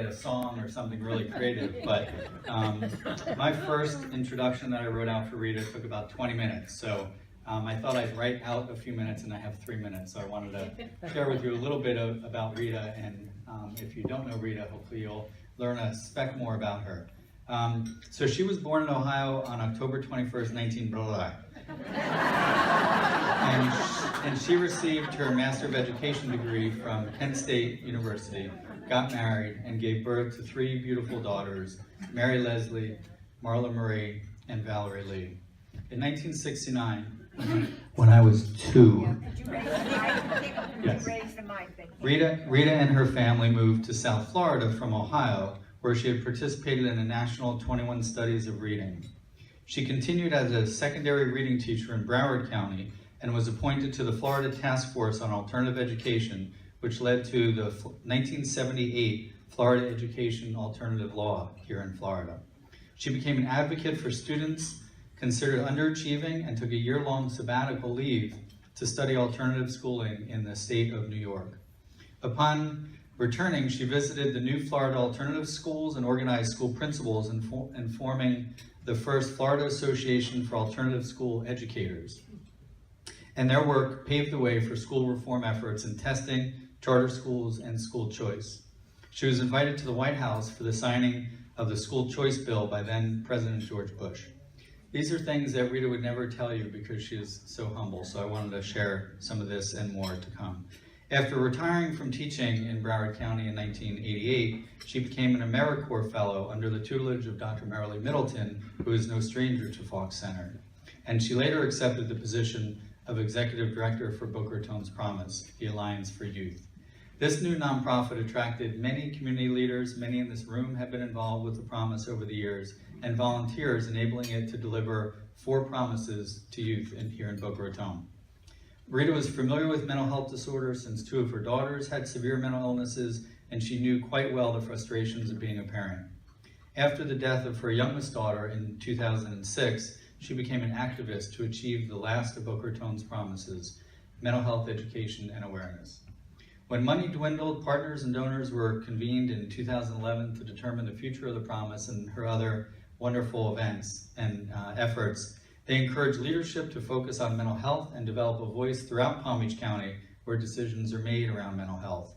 a song or something really creative, but my first introduction that I wrote out for Rita took about 20 minutes. So I thought I'd write out a few minutes, and I have 3 minutes. So I wanted to share with you a little bit about Rita, and if you don't know Rita, hopefully you'll learn a speck more about her. So she was born in Ohio on October 21st, 1900. And she received her Master of Education degree from Kent State University, got married, and gave birth to 3 beautiful daughters, Mary Leslie, Marla Marie, and Valerie Lee. In 1969, when I was 2, yes, Rita and her family moved to South Florida from Ohio, where she had participated in the National 21 Studies of Reading. She continued as a secondary reading teacher in Broward County and was appointed to the Florida Task Force on Alternative Education, which led to the 1978 Florida Education Alternative Law here in Florida. She became an advocate for students considered underachieving and took a year-long sabbatical leave to study alternative schooling in the state of New York. Upon returning, she visited the new Florida alternative schools and organized school principals in forming the first Florida Association for Alternative School Educators. And their work paved the way for school reform efforts in testing, charter schools, and school choice. She was invited to the White House for the signing of the school choice bill by then President George Bush. These are things that Rita would never tell you because she is so humble, so I wanted to share some of this and more to come. After retiring from teaching in Broward County in 1988, she became an AmeriCorps Fellow under the tutelage of Dr. Marilee Middleton, who is no stranger to Faulk Center. And she later accepted the position of Executive Director for Boca Raton's Promise, the Alliance for Youth. This new nonprofit attracted many community leaders. Many in this room have been involved with the Promise over the years, and volunteers, enabling it to deliver 4 promises to youth here in Boca Raton. Rita was familiar with mental health disorders since 2 of her daughters had severe mental illnesses, and she knew quite well the frustrations of being a parent. After the death of her youngest daughter in 2006, she became an activist to achieve the last of Boca Raton's promises, mental health education and awareness. When money dwindled, partners and donors were convened in 2011 to determine the future of the Promise and her other wonderful events and efforts. They encourage leadership to focus on mental health and develop a voice throughout Palm Beach County where decisions are made around mental health.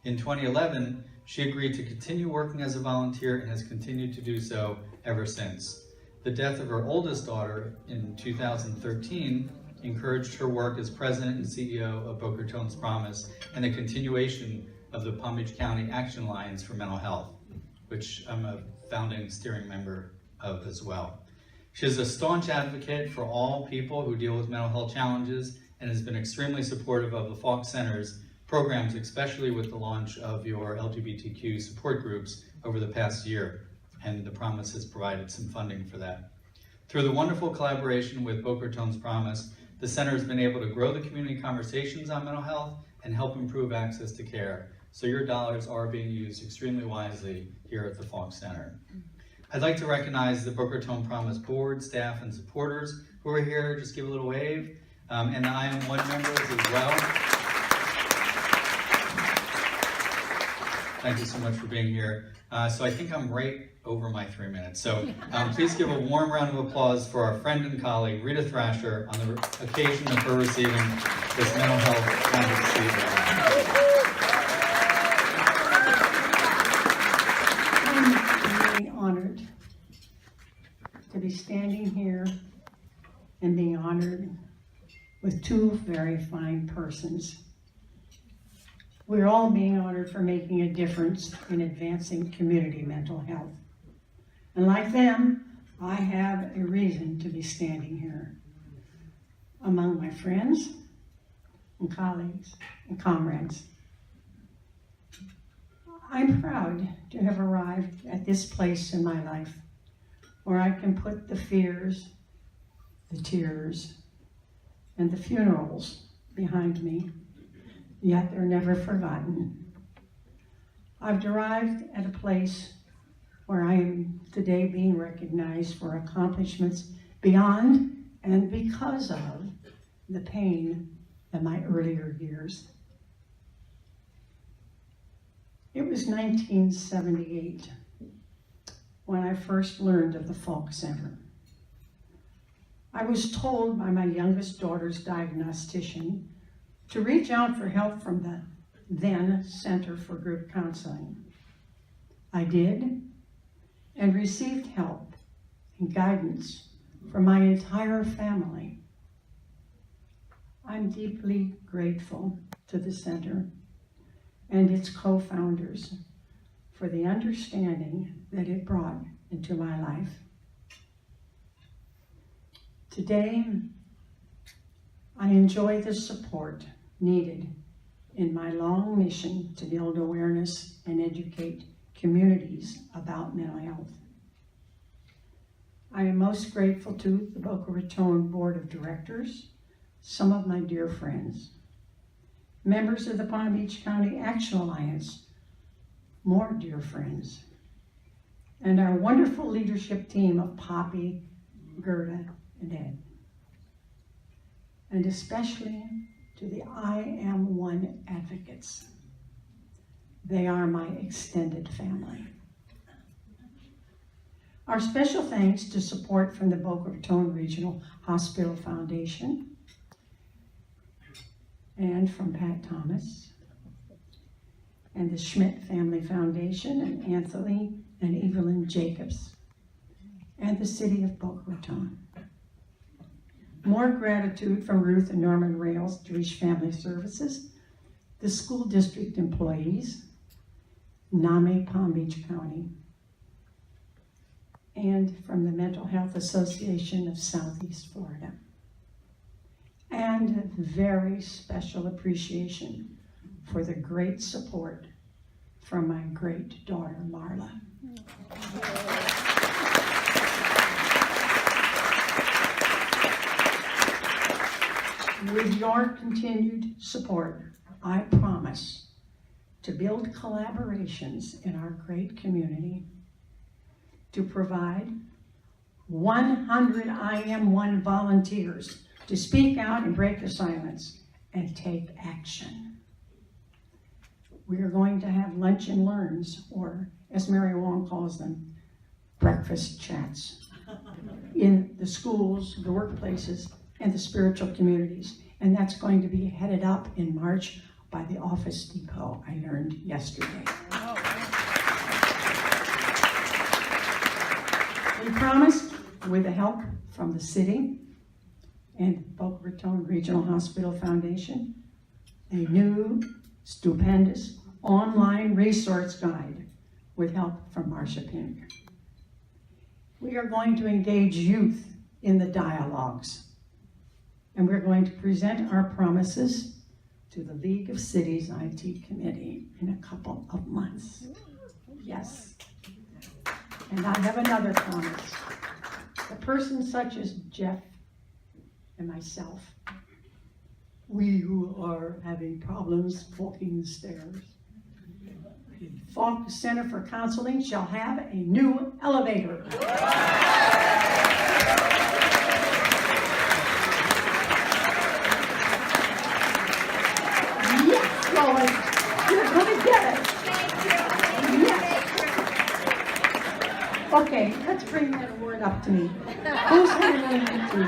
In 2011, she agreed to continue working as a volunteer and has continued to do so ever since. The death of her oldest daughter in 2013 encouraged her work as president and CEO of Boca Raton's Promise and the continuation of the Palm Beach County Action Alliance for Mental Health, which I'm a founding steering member of as well. She is a staunch advocate for all people who deal with mental health challenges and has been extremely supportive of the Faulk Center's programs, especially with the launch of your LGBTQ support groups over the past year, and the Promise has provided some funding for that. Through the wonderful collaboration with Boca Raton's Promise, the center has been able to grow the community conversations on mental health and help improve access to care. So your dollars are being used extremely wisely here at the Faulk Center. I'd like to recognize the Boca Raton Promise board, staff, and supporters who are here. Just give a little wave. And the IM1 members as well. Thank you so much for being here. So I think I'm right over my 3 minutes. So please give a warm round of applause for our friend and colleague, Rita Thrasher, on the occasion of her receiving this mental health advocacy award. Honored to be standing here and being honored with 2 very fine persons. We're all being honored for making a difference in advancing community mental health. And like them, I have a reason to be standing here among my friends and colleagues and comrades. I'm proud to have arrived at this place in my life where I can put the fears, the tears, and the funerals behind me, yet they're never forgotten. I've arrived at a place where I am today being recognized for accomplishments beyond and because of the pain of my earlier years. It was 1978 when I first learned of the Faulk Center. I was told by my youngest daughter's diagnostician to reach out for help from the then Center for Group Counseling. I did, and received help and guidance from my entire family. I'm deeply grateful to the center and its co-founders for the understanding that it brought into my life. Today, I enjoy the support needed in my long mission to build awareness and educate communities about mental health. I am most grateful to the Boca Raton Board of Directors, some of my dear friends, members of the Palm Beach County Action Alliance, more dear friends, and our wonderful leadership team of Poppy, Gerda, and Ed. And especially to the I Am One advocates. They are my extended family. Our special thanks to support from the Boca Raton Regional Hospital Foundation and from Pat Thomas and the Schmidt Family Foundation and Anthony and Evelyn Jacobs and the City of Boca Raton. More gratitude from Ruth and Norman Rails, Jewish Family Services, the school district employees, NAME Palm Beach County, and from the Mental Health Association of Southeast Florida. And very special appreciation for the great support from my great daughter, Marla. With your continued support, I promise to build collaborations in our great community, to provide 100 I Am One volunteers to speak out and break the silence and take action. We are going to have lunch and learns, or as Mary Wong calls them, breakfast chats, in the schools, the workplaces, and the spiritual communities. And that's going to be headed up in March by the Office Depot, I learned yesterday. We promised, with the help from the city and Boca Raton Regional Hospital Foundation, a new, stupendous online resource guide with help from Marcia Pink. We are going to engage youth in the dialogues, and we're going to present our promises to the League of Cities IT Committee in a couple of months. Yes. And I have another promise. A person such as Jeff and myself, we who are having problems walking the stairs, the Faulk Center for Counseling shall have a new elevator. Yes, Lois, you're going to get it. Yes. Okay, let's bring that award up to me. Who's handling it to me?